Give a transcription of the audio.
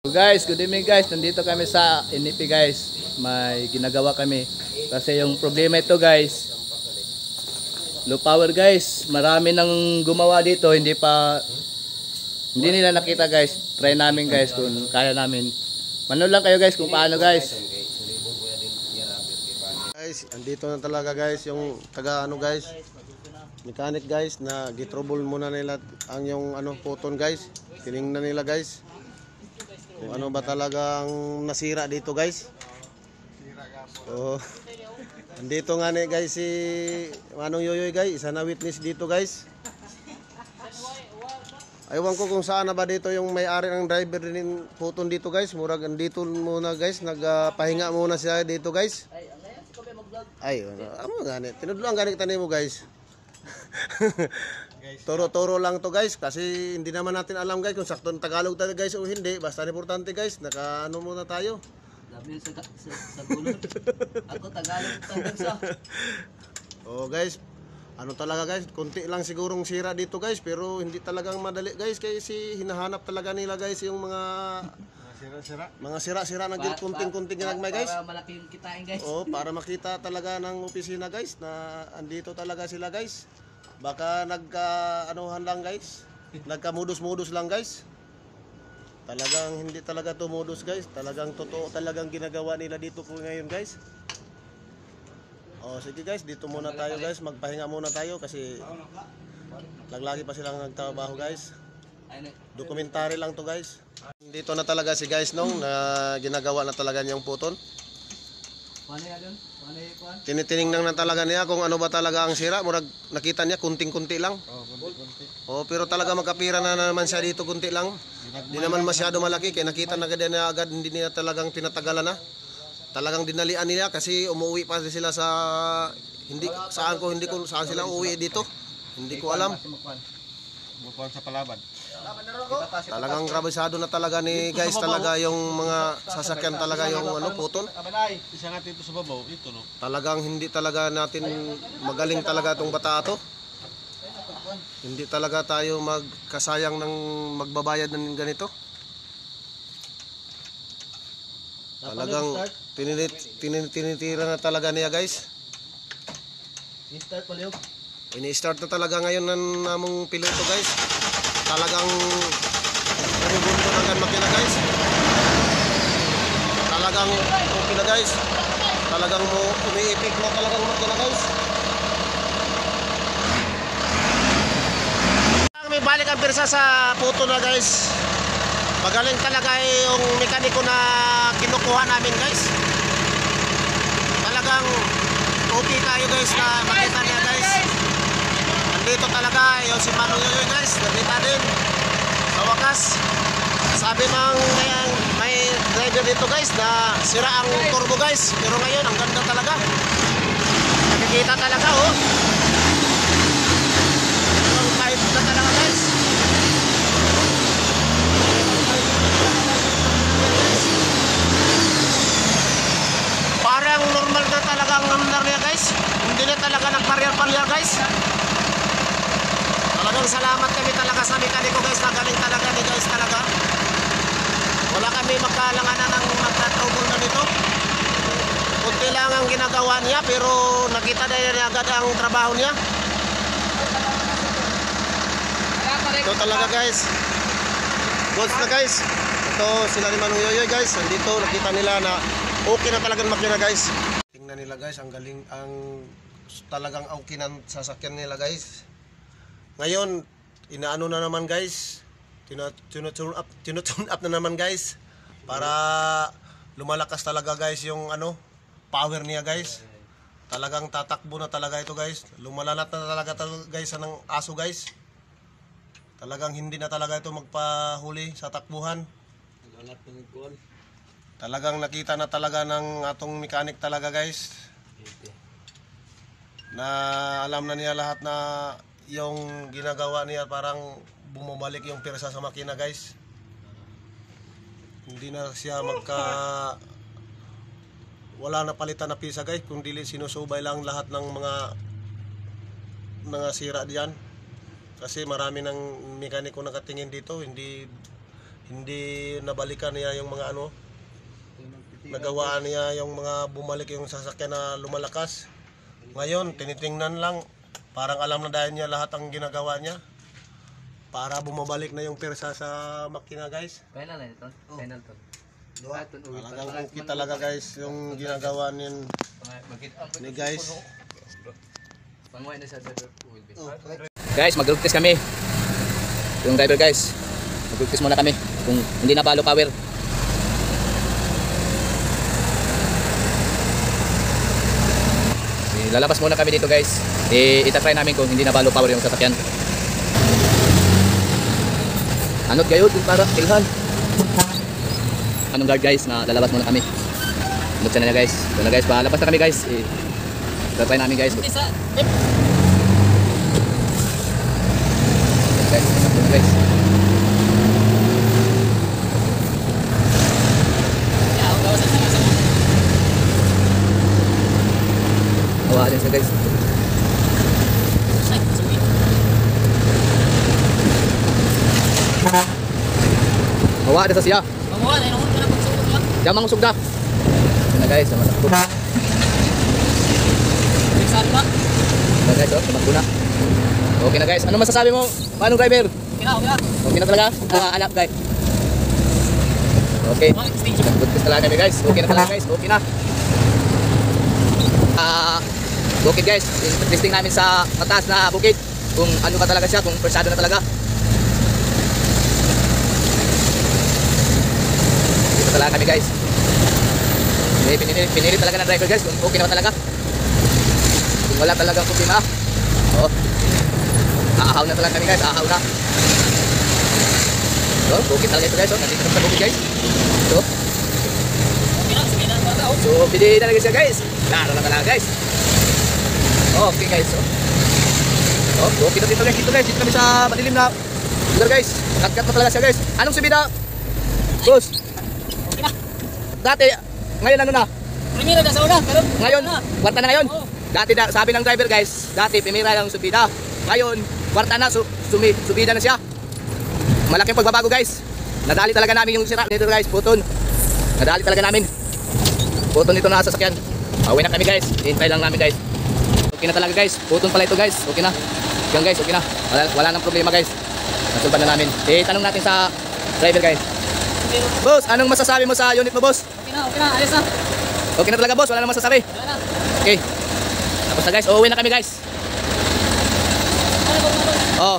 So guys, good evening guys. Nandito kami sa NEP guys. May ginagawa kami. Kasi yung problema ito guys, low power guys. Marami nang gumawa dito, hindi nila nakita guys. Try namin guys kung kaya namin. Manood lang kayo guys kung paano guys. Guys, andito na talaga guys yung taga guys, mechanic guys, na gitrouble muna nila ang yung puton guys. Tiningnan nila guys kung ano ba talagang nasira dito guys. So andito nga ni guys si Manong Yoyoy guys, isa na witness dito guys. Aywan ko kung saan na ba dito yung may-ari ng driver din puton dito guys. Murag andito muna guys, nagpahinga muna siya dito guys. Ay, amo gani. Tinudlo ang gani tanim mo guys. Toro-toro lang to guys kasi hindi naman natin alam guys kung sakto ng Tagalog tayo guys o hindi. Basta importante guys, naka muna tayo. Sabi sa gulod. Ako Tagalog sa. Oh guys, talaga guys, konti lang sigurong sira dito guys, pero hindi talagang madali guys kasi hinahanap talaga nila guys yung mga sira-sira na kunting-kunting ginagmay guys. Para malaki yung kitain guys. Oh, para makita talaga ng opisina guys na andito talaga sila guys. Baka nagka-anuhan lang guys. Nagka-modus-modus lang guys. Talagang hindi talaga to modus guys. Talagang totoo talagang ginagawa nila dito po ngayon guys. Oh, sige guys, dito muna tayo guys. Magpahinga muna tayo kasi lagi pa silang nagtrabaho guys. Dokumentary lang to guys. Dito na talaga si guys nung na ginagawa na talaga niyang puton. Tinitingnan na talaga niya kung ano ba talaga ang sira. Murag nakita niya kunting-kunti lang. Oh, pero talaga magkapira na naman siya dito, kunti lang. Hindi naman masyado malaki kaya nakita na agad, hindi niya talagang tinatagalan na. Talagang dinalian nila kasi umuwi pa sila sa saan sila uuwi dito. Hindi ko alam. Bukuan sa Palaban. Talagang grabisado na talaga ni guys talaga yung mga sasakyan talaga yung puton. Isa nga dito sa babaw, ito no. Talagang hindi talaga natin magaling talaga itong bata to. Hindi talaga tayo magkasayang ng magbabayad ng ganito. Talagang tinitira na talaga niya guys. Ini-start na talaga ngayon ng namong piloto guys. Talagang nabubunto ng makina guys. Talagang makina guys. Talagang umiipik na talagang makina guys. May balik ang pirsa sa puto na guys. Magaling talaga yung mekaniko na kinukuha namin guys. Talagang okay tayo guys na makita niya guys. Dito talaga yung si Manong Yoyoy guys, nakita din sa wakas. Sabi ng may driver dito guys na sira ang turbo guys, pero ngayon ang ganda talaga, nakikita talaga oh. Ang kahit na talaga guys. Parang normal na talaga ang andar niya guys, hindi na talaga nagparyar-paryar guys. Talagang salamat kami talaga sa mekaniko guys, nagaling talaga ni guys talaga. Wala kami magkalanganan ng magta-trouble na nito. Kunti lang ang ginagawa niya pero nakita na niya agad ang trabaho niya. Ito talaga guys. Goods na guys. Ito sila ni Manong Yoyoy guys. Nandito nakita nila na okay na talagang makina guys. Tingnan nila guys, ang galing, ang talagang okay ng sasakyan nila guys. Ngayon, inaano na naman guys, tinutune up na naman guys para lumalakas talaga guys yung power niya guys. Talagang tatakbo na talaga ito guys. Lumalanat na talaga guys ng aso guys. Talagang hindi na talaga ito magpahuli sa takbuhan. Talagang nakita na talaga ng atong mechanic talaga guys. Na alam na niya lahat na yung ginagawa niya, parang bumabalik yung pirsa sa makina guys. Hindi na siya wala na palitan na pisa guys, kung dili sinusubay lang lahat ng mga sira diyan. Kasi marami ng mekaniko nakatingin dito, hindi hindi nabalikan niya yung mga ano, nagawa niya yung mga bumalik yung sasakyan na lumalakas. Ngayon, tinitingnan lang, parang alam na dahil niya lahat ang ginagawa niya. Para bumabalik na yung persa sa makina guys. Final na ito. Final to. Talagang okay talaga guys yung ginagawa ni guys. Guys, mag-road test kami. Yung driver guys, mag-road test muna kami kung hindi na balo power. Lalabas muna kami dito guys. Itatry namin kung hindi na balo power yung sasakyan. Anot kayo para ilhan. Anong guard guys na lalabas muna kami. Buksan na guys. Ito na guys, palabas na kami guys. Try namin guys. Guys, guys. Awa din sa guys. Awa din sa siya. Diyan mangusog na. Ito na guys, matakbo. Ito guys, tumakbo na. Okay na guys, ano masasabi mo? Paano driver? Okay na talaga? Anak guys. Okay. Good test talaga kami guys. Okay na talaga guys, okay na. Bukid guys, testing namin sa mataas na bukid. Kung ano ka talaga siya, kung persado na talaga. Dito talaga kami guys. Pinili talaga ng driver guys kung okay na talaga. Kung wala talaga problema. Oh. Aahaw na talaga kami guys, aahaw na. So, bukid talaga ito guys, oh. Nandito sa bukid guys. So, pili talaga siya guys. Laro na talaga guys. Okay guys, oh, bukid na dito guys, dito guys. Dito kami sa madilim na lugar guys. Cut na talaga siya guys. Anong subida? Boss. Okay na. Dati, ngayon ano na? Primera na sa una, pero Ngayon, kwarta na ngayon. Dati na, sabi ng driver guys, dati primera lang subida. Ngayon, kwarta na, subida na siya. Malaking pagbabago guys. Nadali talaga namin yung sira nito guys, puton. Nadali talaga namin. Puton nito na sasakyan. Pauwi na kami guys, hintay lang namin guys. Okay na talaga guys, puton pala ito guys, okay na. Yan guys, okay na. Wala nang problema guys. Nasulban na namin. Tanong natin sa driver guys. Boss, anong masasabi mo sa unit mo boss? okay na, ayos na. Okay na talaga boss, wala nang masasabi. Wala na. Okay. Tapos na guys, uuwi na kami guys. Ano ba? Oh.